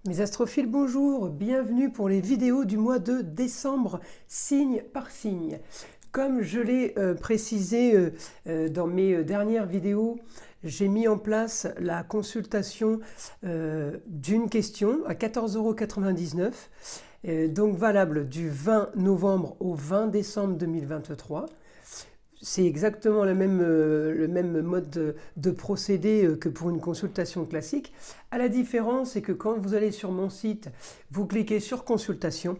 Mes astrophiles, bonjour, bienvenue pour les vidéos du mois de décembre, signe par signe. Comme je l'ai précisé dans mes dernières vidéos, j'ai mis en place la consultation d'une question à 14,99 €, donc valable du 20 novembre au 20 décembre 2023. C'est exactement le même mode de procédé que pour une consultation classique. À la différence, c'est que quand vous allez sur mon site, vous cliquez sur consultation.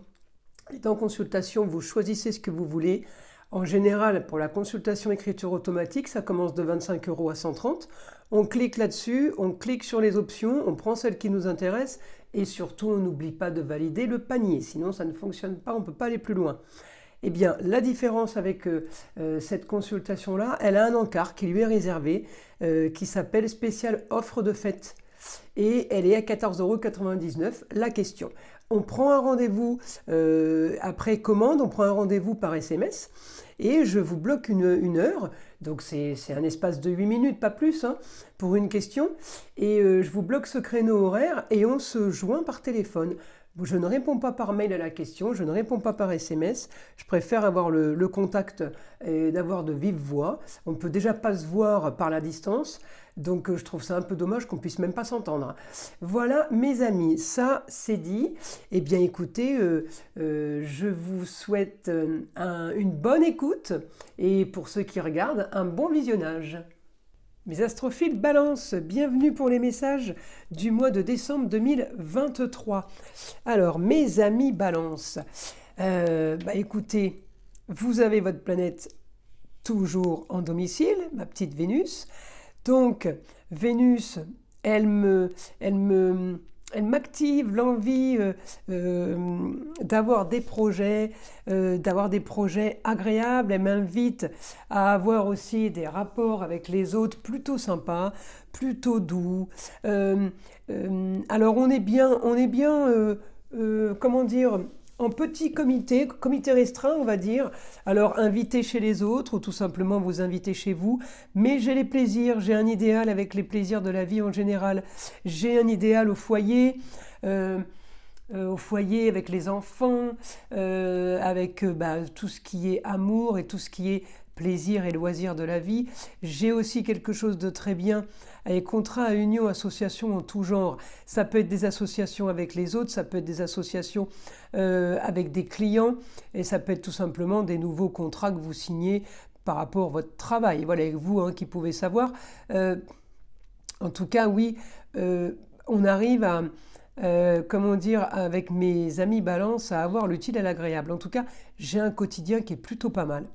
Et dans consultation, vous choisissez ce que vous voulez. En général, pour la consultation écriture automatique, ça commence de 25 € à 130 €. On clique là-dessus, on clique sur les options, on prend celle qui nous intéresse et surtout, on n'oublie pas de valider le panier. Sinon, ça ne fonctionne pas, on ne peut pas aller plus loin. Eh bien, la différence avec cette consultation-là, elle a un encart qui lui est réservé, qui s'appelle spécial offre de fête. Et elle est à 14,99 € la question. On prend un rendez-vous après commande, on prend un rendez-vous par SMS et je vous bloque une heure. Donc c'est un espace de 8 minutes, pas plus, hein, pour une question. Et je vous bloque ce créneau horaire et on se joint par téléphone. Je ne réponds pas par mail à la question, je ne réponds pas par SMS. Je préfère avoir le contact et d'avoir de vive voix. On ne peut déjà pas se voir par la distance, donc je trouve ça un peu dommage qu'on puisse même pas s'entendre. Voilà mes amis, ça c'est dit. Eh bien écoutez, je vous souhaite une bonne écoute et pour ceux qui regardent, un bon visionnage. Mes astrophiles Balance, bienvenue pour les messages du mois de décembre 2023. Alors, mes amis Balance, écoutez, vous avez votre planète toujours en domicile, ma petite Vénus. Donc, Vénus, elle m'active l'envie d'avoir des projets agréables. Elle m'invite à avoir aussi des rapports avec les autres plutôt sympas, plutôt doux. Alors on est bien, comment dire, en petit comité restreint, on va dire. Alors inviter chez les autres ou tout simplement vous inviter chez vous. Mais j'ai les plaisirs, j'ai un idéal avec les plaisirs de la vie en général. J'ai un idéal au foyer avec les enfants, avec tout ce qui est amour et tout ce qui est plaisir et loisir de la vie. J'ai aussi quelque chose de très bien avec contrats, unions, associations en tout genre. Ça peut être des associations avec les autres, ça peut être des associations avec des clients et ça peut être tout simplement des nouveaux contrats que vous signez par rapport à votre travail. Voilà, vous qui pouvez savoir. En tout cas, oui, on arrive à... avec mes amis Balance, à avoir l'utile et l'agréable. En tout cas, j'ai un quotidien qui est plutôt pas mal.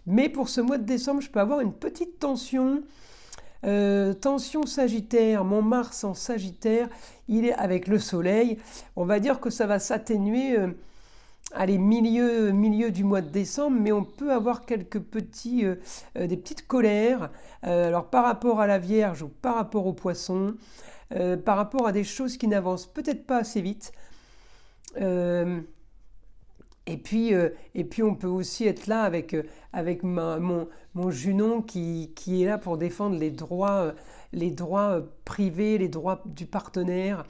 Mais pour ce mois de décembre, je peux avoir une petite tension. Tension Sagittaire, mon Mars en Sagittaire, il est avec le Soleil. On va dire que ça va s'atténuer milieu du mois de décembre, mais on peut avoir des petites colères. Alors par rapport à la Vierge ou par rapport au Poisson, par rapport à des choses qui n'avancent peut-être pas assez vite. Et puis on peut aussi être là avec mon Junon qui est là pour défendre les droits privés, les droits du partenaire.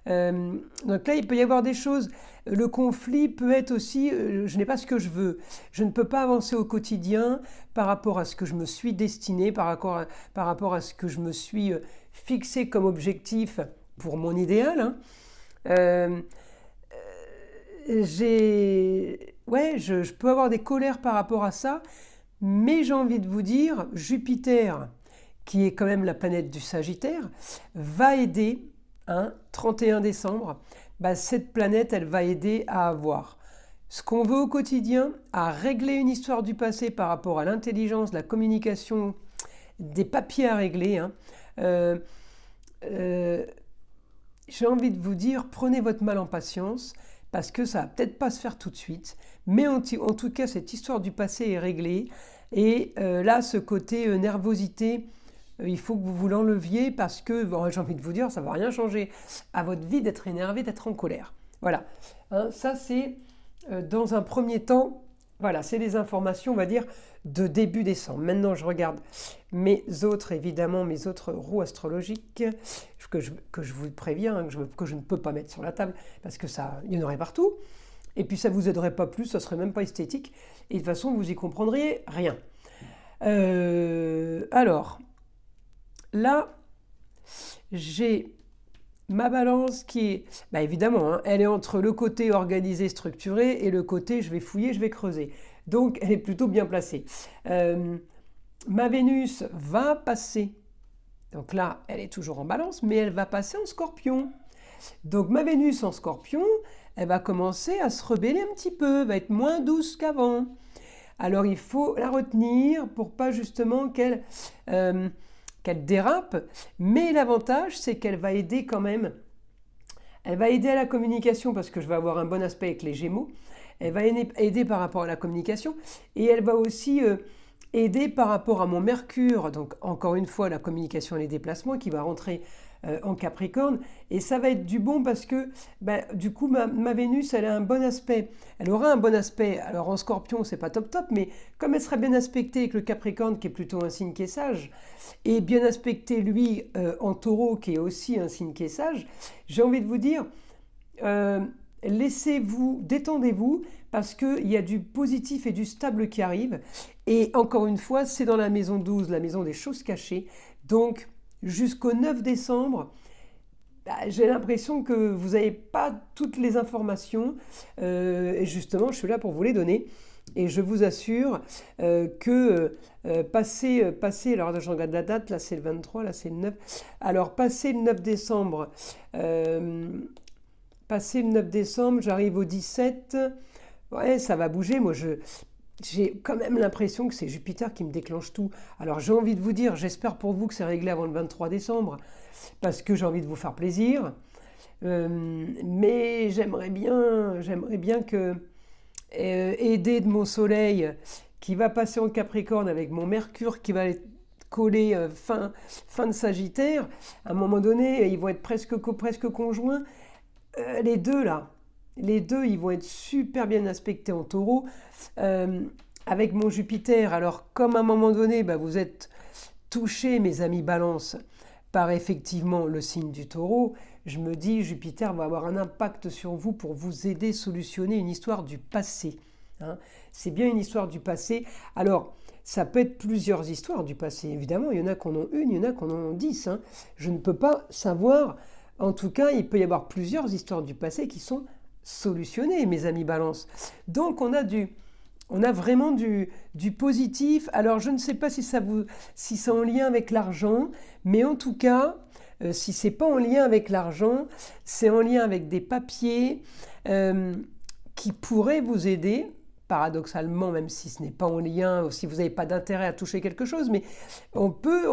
Donc là, il peut y avoir des choses. Le conflit peut être aussi, je n'ai pas ce que je veux. Je ne peux pas avancer au quotidien par rapport à ce que je me suis destiné, par rapport à ce que je me suis fixé comme objectif pour mon idéal. Je peux avoir des colères par rapport à ça, mais j'ai envie de vous dire, Jupiter, qui est quand même la planète du Sagittaire, va aider, 31 décembre, cette planète, elle va aider à avoir ce qu'on veut au quotidien, à régler une histoire du passé par rapport à l'intelligence, la communication, des papiers à régler. J'ai envie de vous dire, prenez votre mal en patience, parce que ça va peut-être pas se faire tout de suite, mais en tout cas cette histoire du passé est réglée et là ce côté nervosité, il faut que vous l'enleviez parce que j'ai envie de vous dire ça va rien changer à votre vie d'être énervé, d'être en colère. Voilà, ça c'est dans un premier temps Voilà, c'est les informations, on va dire, de début décembre. Maintenant, je regarde évidemment, mes autres roues astrologiques que je vous préviens, hein, que je ne peux pas mettre sur la table parce que ça, il y en aurait partout. Et puis, ça ne vous aiderait pas plus, ça ne serait même pas esthétique. Et de toute façon, vous y comprendriez rien. Alors, là, j'ai ma balance qui est, évidemment, hein, elle est entre le côté organisé, structuré et le côté je vais fouiller, je vais creuser. Donc elle est plutôt bien placée. Ma Vénus va passer, donc là elle est toujours en balance, mais elle va passer en Scorpion. Donc ma Vénus en Scorpion, elle va commencer à se rebeller un petit peu, va être moins douce qu'avant. Alors il faut la retenir pour pas justement qu'elle dérape, mais l'avantage c'est qu'elle va aider quand même. Elle va aider à la communication parce que je vais avoir un bon aspect avec les Gémeaux. Elle va aider par rapport à la communication et elle va aussi aider par rapport à mon Mercure. Donc encore une fois la communication et les déplacements qui va rentrer en Capricorne, et ça va être du bon parce que du coup ma Vénus elle a un bon aspect, elle aura un bon aspect. Alors en Scorpion c'est pas top, mais comme elle sera bien aspectée avec le Capricorne qui est plutôt un signe qui est sage, et bien aspecté lui en Taureau qui est aussi un signe qui est sage, j'ai envie de vous dire laissez-vous, détendez-vous parce qu'il y a du positif et du stable qui arrive, et encore une fois c'est dans la maison 12, la maison des choses cachées. Donc jusqu'au 9 décembre, j'ai l'impression que vous n'avez pas toutes les informations. Et justement, je suis là pour vous les donner. Et je vous assure que passer, alors je regarde la date, là c'est le 23, là c'est le 9. Alors passer le 9 décembre, j'arrive au 17. Ouais, ça va bouger. Moi, j'ai quand même l'impression que c'est Jupiter qui me déclenche tout. Alors j'ai envie de vous dire, j'espère pour vous que c'est réglé avant le 23 décembre, parce que j'ai envie de vous faire plaisir. Mais j'aimerais bien que, aidé de mon soleil, qui va passer en Capricorne avec mon Mercure qui va coller fin de Sagittaire, à un moment donné, ils vont être presque conjoints. Les deux là, ils vont être super bien aspectés en Taureau, avec mon Jupiter. Alors, comme à un moment donné, vous êtes touchés, mes amis Balance, par effectivement le signe du Taureau, je me dis, Jupiter va avoir un impact sur vous pour vous aider à solutionner une histoire du passé. Hein. C'est bien une histoire du passé. Alors, ça peut être plusieurs histoires du passé. Évidemment, il y en a qui en ont une, il y en a qui en ont 10. Hein. Je ne peux pas savoir. En tout cas, il peut y avoir plusieurs histoires du passé qui sont solutionnées, mes amis Balance. Donc, on a vraiment du positif. Alors, je ne sais pas si c'est en lien avec l'argent, mais en tout cas, si c'est pas en lien avec l'argent, c'est en lien avec des papiers qui pourraient vous aider, paradoxalement, même si ce n'est pas en lien, ou si vous n'avez pas d'intérêt à toucher quelque chose, mais on peut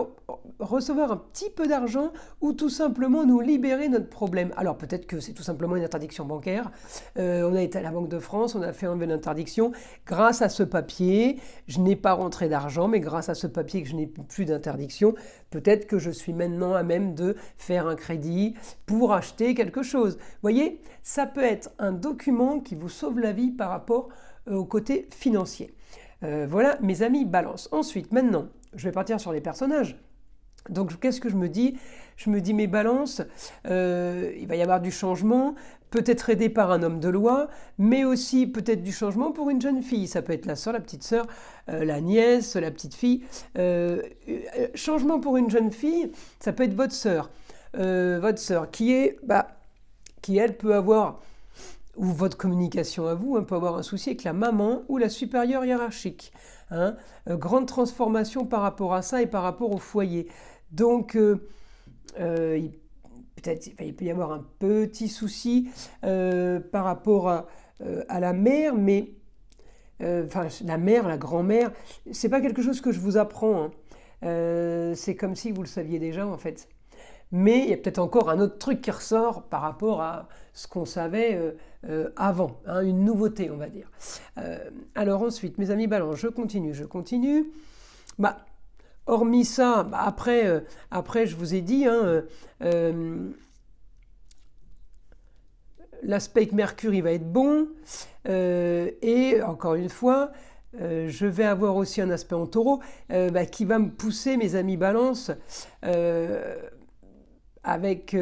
recevoir un petit peu d'argent ou tout simplement nous libérer notre problème. Alors peut-être que c'est tout simplement une interdiction bancaire. On a été à la Banque de France, on a fait enlever l'interdiction. Grâce à ce papier, je n'ai pas rentré d'argent, mais grâce à ce papier que je n'ai plus d'interdiction, peut-être que je suis maintenant à même de faire un crédit pour acheter quelque chose. Vous voyez, ça peut être un document qui vous sauve la vie par rapport au côté financier. Voilà, mes amis Balance. Ensuite, maintenant, je vais partir sur les personnages. Donc, qu'est-ce que je me dis ? Je me dis, mes Balances, il va y avoir du changement, peut-être aidé par un homme de loi, mais aussi peut-être du changement pour une jeune fille. Ça peut être la sœur, la petite sœur, la nièce, la petite fille. Changement pour une jeune fille, ça peut être votre sœur qui elle peut avoir, ou votre communication à vous, peut avoir un souci avec la maman ou la supérieure hiérarchique. Grande transformation par rapport à ça et par rapport au foyer. Donc, il peut y avoir un petit souci par rapport à la mère, mais la mère, la grand-mère, c'est pas quelque chose que je vous apprends. C'est comme si vous le saviez déjà en fait. Mais il y a peut-être encore un autre truc qui ressort par rapport à ce qu'on savait avant, une nouveauté on va dire. Alors ensuite, mes amis Balance, je continue. Hormis ça, après l'aspect avec Mercure, il va être bon. Et encore une fois, je vais avoir aussi un aspect en Taureau qui va me pousser, mes amis Balance, avec...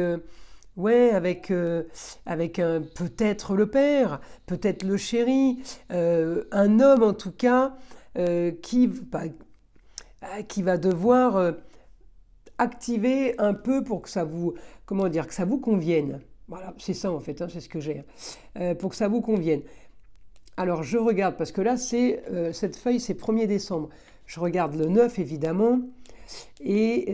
avec peut-être le père, peut-être le chéri, un homme en tout cas, qui va devoir activer un peu pour que ça vous, comment dire, que ça vous convienne. Voilà, c'est ça en fait, hein, c'est ce que j'ai. Pour que ça vous convienne. Alors je regarde, parce que là, cette feuille, c'est 1er décembre. Je regarde le 9, évidemment. Et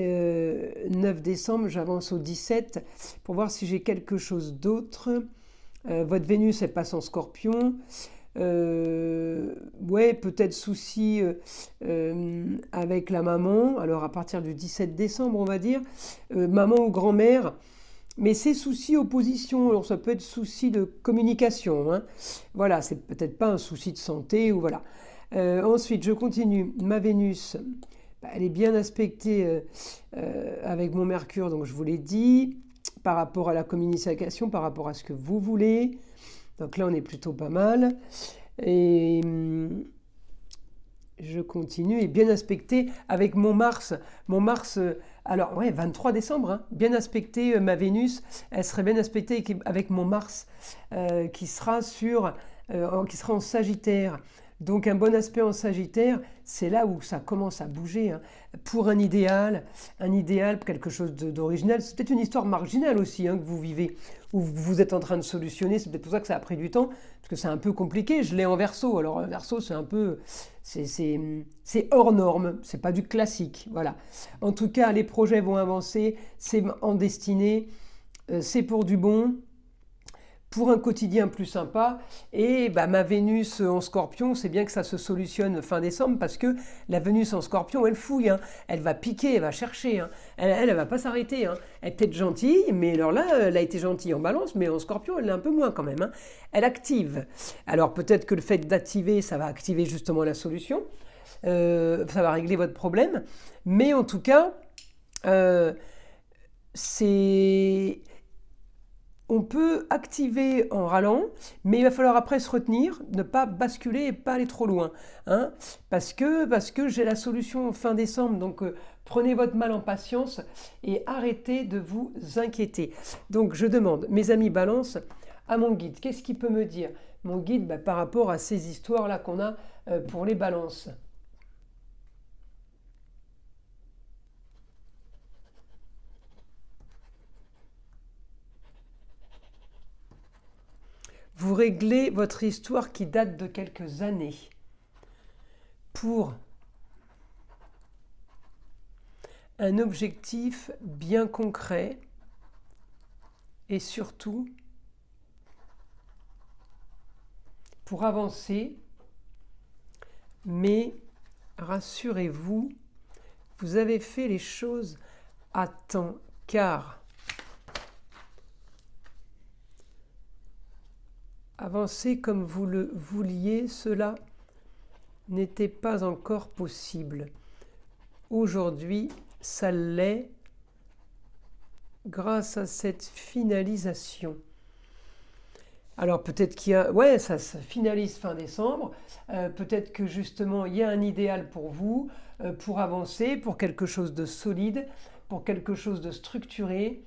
9 décembre, j'avance au 17 pour voir si j'ai quelque chose d'autre. Votre Vénus, elle passe en Scorpion. Ouais, peut-être souci avec la maman. Alors à partir du 17 décembre, on va dire. Maman ou grand-mère. Mais c'est souci opposition. Alors ça peut être souci de communication. Hein. Voilà, c'est peut-être pas un souci de santé. Ou voilà. Ensuite, je continue. Ma Vénus... elle est bien aspectée avec mon Mercure, donc je vous l'ai dit, par rapport à la communication, par rapport à ce que vous voulez. Donc là, on est plutôt pas mal. Et je continue, et bien aspectée avec mon Mars. Mon Mars, alors ouais, 23 décembre, hein, bien aspectée, ma Vénus, elle serait bien aspectée avec mon Mars, qui sera en Sagittaire. Donc un bon aspect en Sagittaire, c'est là où ça commence à bouger. Hein. Pour un idéal, quelque chose d'original. C'est peut-être une histoire marginale aussi que vous vivez, où vous êtes en train de solutionner. C'est peut-être pour ça que ça a pris du temps, parce que c'est un peu compliqué. Je l'ai en Verseau. Alors Verseau, c'est un peu... c'est hors norme, c'est pas du classique. Voilà. En tout cas, les projets vont avancer, c'est en destinée, c'est pour du bon. Pour un quotidien plus sympa, et ma Vénus en Scorpion, c'est bien que ça se solutionne fin décembre, parce que la Vénus en Scorpion, elle fouille, hein. Elle va piquer, elle va chercher, hein. Elle va pas s'arrêter. Hein. Elle est peut-être gentille, mais alors là, elle a été gentille en Balance, mais en Scorpion, elle l'est un peu moins quand même. Hein. Elle active. Alors peut-être que le fait d'activer, ça va activer justement la solution, ça va régler votre problème, mais en tout cas, c'est... On peut activer en râlant, mais il va falloir après se retenir, ne pas basculer et pas aller trop loin. Hein, parce que j'ai la solution fin décembre, donc prenez votre mal en patience et arrêtez de vous inquiéter. Donc je demande, mes amis Balance, à mon guide, qu'est-ce qu'il peut me dire? Mon guide, par rapport à ces histoires-là qu'on a pour les balances. Vous réglez votre histoire qui date de quelques années pour un objectif bien concret et surtout pour avancer. Mais rassurez-vous, vous avez fait les choses à temps, car avancer comme vous le vouliez, cela n'était pas encore possible. Aujourd'hui, ça l'est grâce à cette finalisation. Alors peut-être qu'il y a... Ouais, ça se finalise fin décembre. Peut-être que justement, il y a un idéal pour vous, pour avancer, pour quelque chose de solide, pour quelque chose de structuré.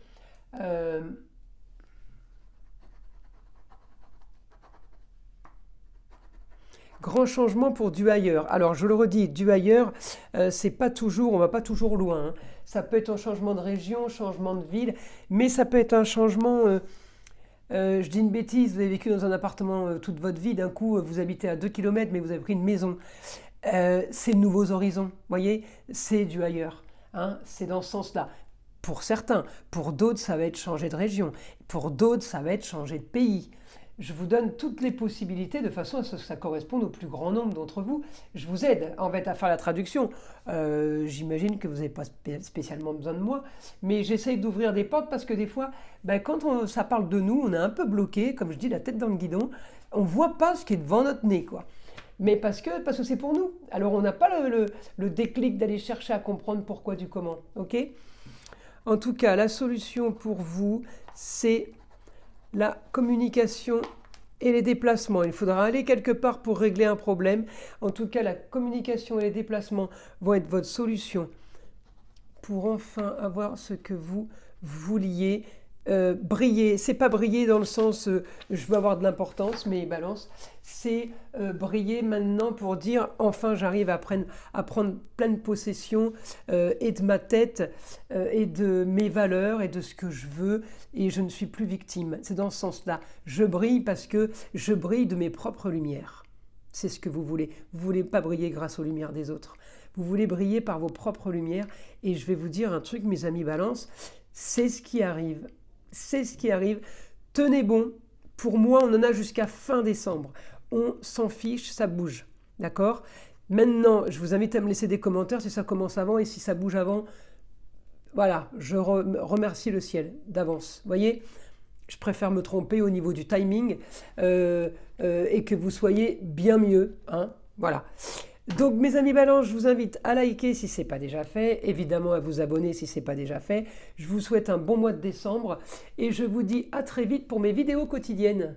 Grand changement pour du ailleurs. Alors je le redis, du ailleurs, c'est pas toujours, on va pas toujours loin. Hein. Ça peut être un changement de région, changement de ville, mais ça peut être un changement. Je dis une bêtise, vous avez vécu dans un appartement toute votre vie, d'un coup vous habitez à 2 km, mais vous avez pris une maison. C'est de nouveaux horizons, vous voyez, c'est du ailleurs. Hein. C'est dans ce sens-là. Pour certains, pour d'autres, ça va être changer de région. Pour d'autres, ça va être changer de pays. Je vous donne toutes les possibilités de façon à ce que ça corresponde au plus grand nombre d'entre vous. Je vous aide en fait à faire la traduction. J'imagine que vous n'avez pas spécialement besoin de moi, mais j'essaye d'ouvrir des portes parce que des fois, quand ça parle de nous, on est un peu bloqué, comme je dis, la tête dans le guidon. On ne voit pas ce qui est devant notre nez, quoi. Mais parce que c'est pour nous. Alors on n'a pas le déclic d'aller chercher à comprendre pourquoi du comment. Ok ? En tout cas, la solution pour vous, c'est la communication et les déplacements. Il faudra aller quelque part pour régler un problème. En tout cas, la communication et les déplacements vont être votre solution pour enfin avoir ce que vous vouliez. Briller, c'est pas briller dans le sens je veux avoir de l'importance, mais balance, c'est briller maintenant pour dire enfin j'arrive à prendre pleine possession et de ma tête et de mes valeurs et de ce que je veux et je ne suis plus victime. C'est dans ce sens-là. Je brille parce que je brille de mes propres lumières. C'est ce que vous voulez. Vous ne voulez pas briller grâce aux lumières des autres. Vous voulez briller par vos propres lumières. Et je vais vous dire un truc, mes amis balance, c'est ce qui arrive. C'est ce qui arrive. Tenez bon. Pour moi, on en a jusqu'à fin décembre. On s'en fiche, ça bouge. D'accord ? Maintenant, je vous invite à me laisser des commentaires si ça commence avant et si ça bouge avant. Voilà, je remercie le ciel d'avance. Vous voyez ? Je préfère me tromper au niveau du timing et que vous soyez bien mieux. Hein ? Voilà. Donc mes amis balance, je vous invite à liker si ce n'est pas déjà fait, évidemment à vous abonner si ce n'est pas déjà fait. Je vous souhaite un bon mois de décembre et je vous dis à très vite pour mes vidéos quotidiennes.